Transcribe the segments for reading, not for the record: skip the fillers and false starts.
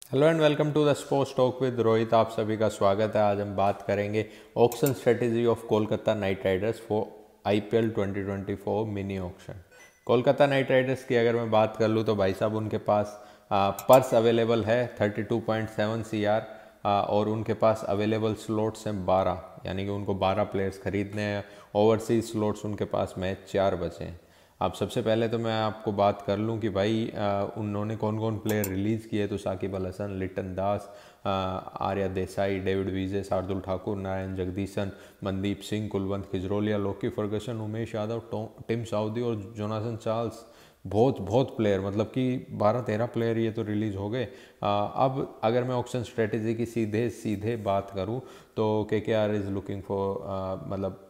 Hello and welcome to the sports talk with Rohit. आप सभी का स्वागत है। आज हम बात करेंगे auction strategy of Kolkata Knight Riders for IPL 2024 mini auction. Kolkata Knight Riders की अगर मैं बात कर लूँ तो भाई साहब उनके पास पर्स अवेलेबल है 32.7 CR और उनके पास अवेलेबल स्लॉट्स हैं 12, यानी कि उनको 12 प्लेयर्स खरीदने हैं। ओवरसीज स्लॉट्स उनके पास मैच 4 बचे हैं। अब सबसे पहले तो मैं आपको बात कर लूँ कि भाई उन्होंने कौन कौन प्लेयर रिलीज़ किए। तो Shakib Al Hasan, Litton Das, Arya Desai, David Wiese, Shardul Thakur, Narayan Jagadeesan, Mandeep Singh, Kulwant Khejroliya, Lockie Ferguson, Umesh Yadav, Tim Southee और जोनाथन चार्ल्स। बहुत बहुत प्लेयर, मतलब कि 12-13 प्लेयर ये तो रिलीज़ हो गए। अब अगर मैं ऑक्शन स्ट्रेटेजी की सीधे सीधे बात करूँ तो KKR इज़ लुकिंग फॉर, मतलब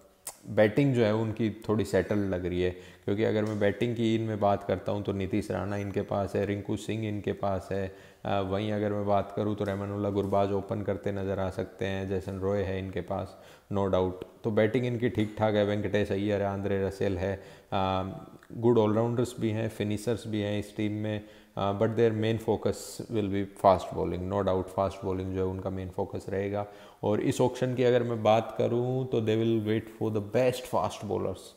बैटिंग जो है उनकी थोड़ी सेटल लग रही है। क्योंकि अगर मैं बैटिंग की इनमें बात करता हूँ तो नीतीश राणा इनके पास है, रिंकू सिंह इनके पास है। वहीं अगर मैं बात करूँ तो रहमानुल्लाह गुरबाज ओपन करते नज़र आ सकते हैं, जैसन रॉय है इनके पास, नो डाउट। तो बैटिंग इनकी ठीक ठाक है। वेंकटेश अय्यर है, आंद्रे रसेल है, गुड ऑलराउंडर्स भी हैं, फिनिशर्स भी हैं इस टीम में। But their main focus will be fast bowling, no doubt. Fast bowling जो है उनका मेन फोकस रहेगा। और इस ऑक्शन की अगर मैं बात करूं तो they will wait for the best fast bowlers,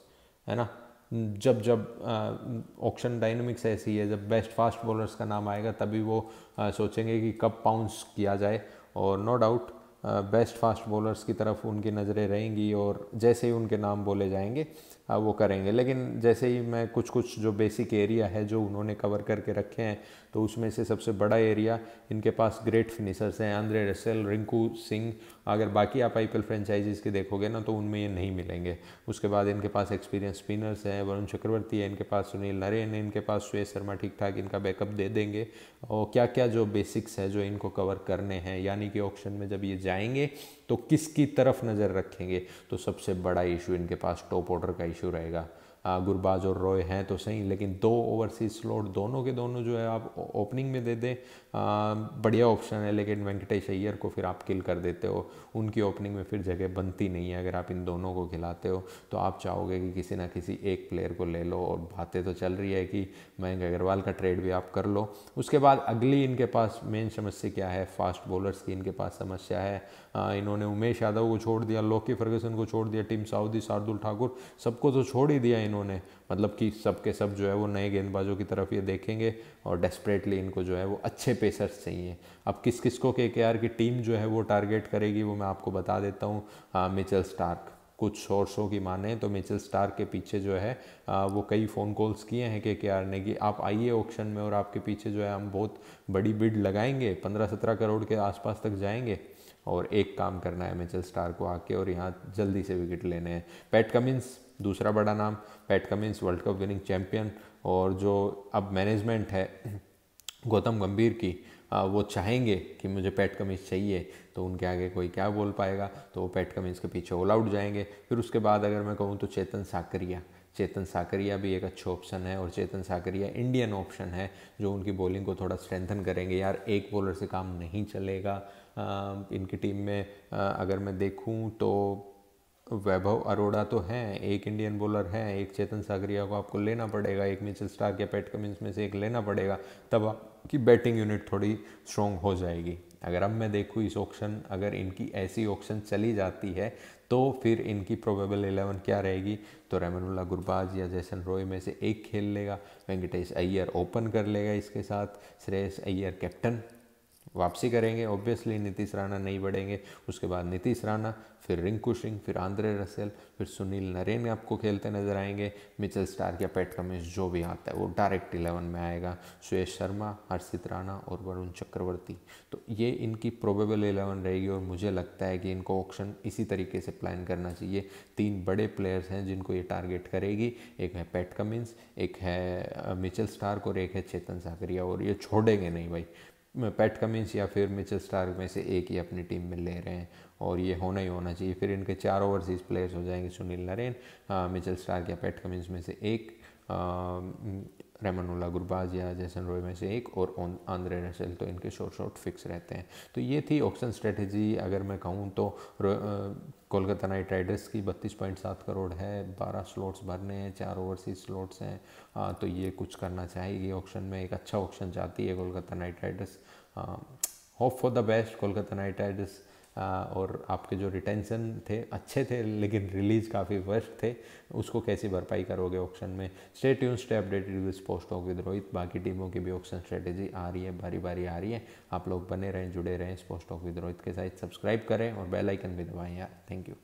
है ना। जब जब ऑक्शन डायनेमिक्स ऐसी है, जब बेस्ट फास्ट बॉलर्स का नाम आएगा तभी वो सोचेंगे कि कब पाउंस किया जाए। और no doubt best fast bowlers की तरफ उनकी नज़रें रहेंगी और जैसे ही उनके नाम बोले जाएंगे वो करेंगे। लेकिन जैसे ही मैं कुछ कुछ जो बेसिक एरिया है जो उन्होंने कवर करके रखे हैं, तो उसमें से सबसे बड़ा एरिया इनके पास ग्रेट फिनिशर्स हैं, आंद्रे रसेल, रिंकू सिंह। अगर बाकी आप आईपीएल फ्रेंचाइजीज के देखोगे ना तो उनमें ये नहीं मिलेंगे। उसके बाद इनके पास एक्सपीरियंस स्पिनर्स हैं, वरुण चक्रवर्ती है इनके पास, सुनील नरेन है इनके पास, सुयश शर्मा ठीक ठाक इनका बैकअप दे देंगे। और क्या क्या जो बेसिक्स है जो इनको कवर करने हैं, यानी कि ऑक्शन में जब ये जाएंगे तो किसकी तरफ नज़र रखेंगे। तो सबसे बड़ा इशू इनके पास टॉप ऑर्डर का इशू रहेगा। गुरबाज और रॉय हैं तो सही, लेकिन 2 ओवरसीज स्लॉट दोनों के दोनों जो है आप ओपनिंग में दे दें, बढ़िया ऑप्शन है। लेकिन वेंकटेश अय्यर को फिर आप किल कर देते हो, उनकी ओपनिंग में फिर जगह बनती नहीं है। अगर आप इन दोनों को खिलाते हो तो आप चाहोगे कि किसी ना किसी एक प्लेयर को ले लो, और बातें तो चल रही है कि मयंक अग्रवाल का ट्रेड भी आप कर लो। उसके बाद अगली इनके पास मेन समस्या क्या है, फास्ट बॉलर्स की इनके पास समस्या है। इन्होंने उमेश यादव को छोड़ दिया, लोकी फर्गसन को छोड़ दिया, टिम साउदी, शार्दुल ठाकुर, सबको तो छोड़ ही दिया इन्होंने। मतलब कि सब के सब जो है वो नए गेंदबाजों की तरफ ये देखेंगे और डेस्परेटली इनको जो है वो अच्छे पेसर्स चाहिए। अब किस किस को KKR की टीम जो है वो टारगेट करेगी वो मैं आपको बता देता हूँ। मिचेल स्टार्क, कुछ सोर्सों की माने तो मिचेल स्टार्क के पीछे जो है वो कई फ़ोन कॉल्स किए हैं KKR ने कि आप आइए ऑक्शन में और आपके पीछे जो है हम बहुत बड़ी बिड लगाएंगे, 15-17 करोड़ के आसपास तक जाएंगे। और एक काम करना है मिचेल स्टार्क को आके, और यहाँ जल्दी से विकेट लेने हैं। पैट कमिंस दूसरा बड़ा नाम, PAT Cummins world cup winning champion. और जो अब मैनेजमेंट है गौतम गंभीर की, वो चाहेंगे कि मुझे पैट कमिंस चाहिए, तो उनके आगे कोई क्या बोल पाएगा। तो वो पैट कमिंस के पीछे ऑल आउट जाएंगे। फिर उसके बाद अगर मैं कहूँ तो चेतन साकरिया भी एक अच्छा ऑप्शन है। और चेतन साकरिया इंडियन ऑप्शन है जो उनकी बॉलिंग को थोड़ा स्ट्रेंथन करेंगे। यार एक बॉलर से काम नहीं चलेगा। इनकी टीम में अगर मैं देखूं तो वैभव अरोड़ा तो हैं, एक इंडियन बॉलर हैं, एक चेतन सागरिया को आपको लेना पड़ेगा, एक मिचेल स्टार्क या पैट कमिंस में से एक लेना पड़ेगा, तब आपकी बैटिंग यूनिट थोड़ी स्ट्रॉन्ग हो जाएगी। अगर अब मैं देखूँ इस ऑक्शन, अगर इनकी ऐसी ऑक्शन चली जाती है तो फिर इनकी प्रोबेबल 11 क्या रहेगी। तो रहमानुल्लाह गुरबाज या जैसन रॉय में से एक खेल लेगा, वेंकटेश अय्यर ओपन कर लेगा, इसके साथ श्रेयस अय्यर कैप्टन वापसी करेंगे, ऑब्वियसली नीतीश राणा नहीं बढ़ेंगे। उसके बाद नीतीश राणा, फिर रिंकू सिंह, फिर आंद्रे रसेल, फिर सुनील नरेन आपको खेलते नजर आएंगे। मिचेल स्टार्क या पैट कमिंस जो भी आता है वो डायरेक्ट 11 में आएगा। सुयश शर्मा, हर्षित राणा और वरुण चक्रवर्ती। तो ये इनकी प्रोबेबल 11 रहेगी। और मुझे लगता है कि इनको ऑक्शन इसी तरीके से प्लान करना चाहिए। 3 बड़े प्लेयर्स हैं जिनको ये टारगेट करेगी, एक है पैट कमिंस, एक है मिचेल स्टार्क और एक है चेतन सागरिया। और ये छोड़ेंगे नहीं भाई, पैट कमिंस या फिर मिचेल स्टार्क में से एक ही अपनी टीम में ले रहे हैं, और ये होना ही होना चाहिए। फिर इनके 4 ओवरसीज प्लेयर्स हो जाएंगे, सुनील नरेन, मिचेल स्टार्क या पैट कमिंस में से एक, रहमानुल्लाह गुरबाज या जैसन रॉय में से एक, और आंद्रे रसेल। तो इनके शॉट फिक्स रहते हैं। तो ये थी ऑक्शन स्ट्रेटेजी। अगर मैं कहूँ तो कोलकाता नाइट राइडर्स की 32.7 करोड़ है, 12 स्लॉट्स भरने हैं, 4 ओवरसीज स्लॉट्स हैं। तो ये कुछ करना चाहेगी ऑक्शन में, एक अच्छा ऑक्शन चाहती है Kolkata Knight Riders. Hope for the best Kolkata Knight Riders. और आपके जो रिटेंशन थे अच्छे थे लेकिन रिलीज काफ़ी वर्स्ट थे, उसको कैसी भरपाई करोगे ऑक्शन में। Stay tune, stay updated with sports talk with Rohit. बाकी टीमों की भी ऑक्शन स्ट्रेटेजी आ रही है, बारी बारी आ रही है। आप लोग बने रहें, जुड़े रहें स्पोर्ट्स टॉक विद रोहित के साथ। सब्सक्राइब करें और बेल आइकन भी दबाएं यार। Thank you.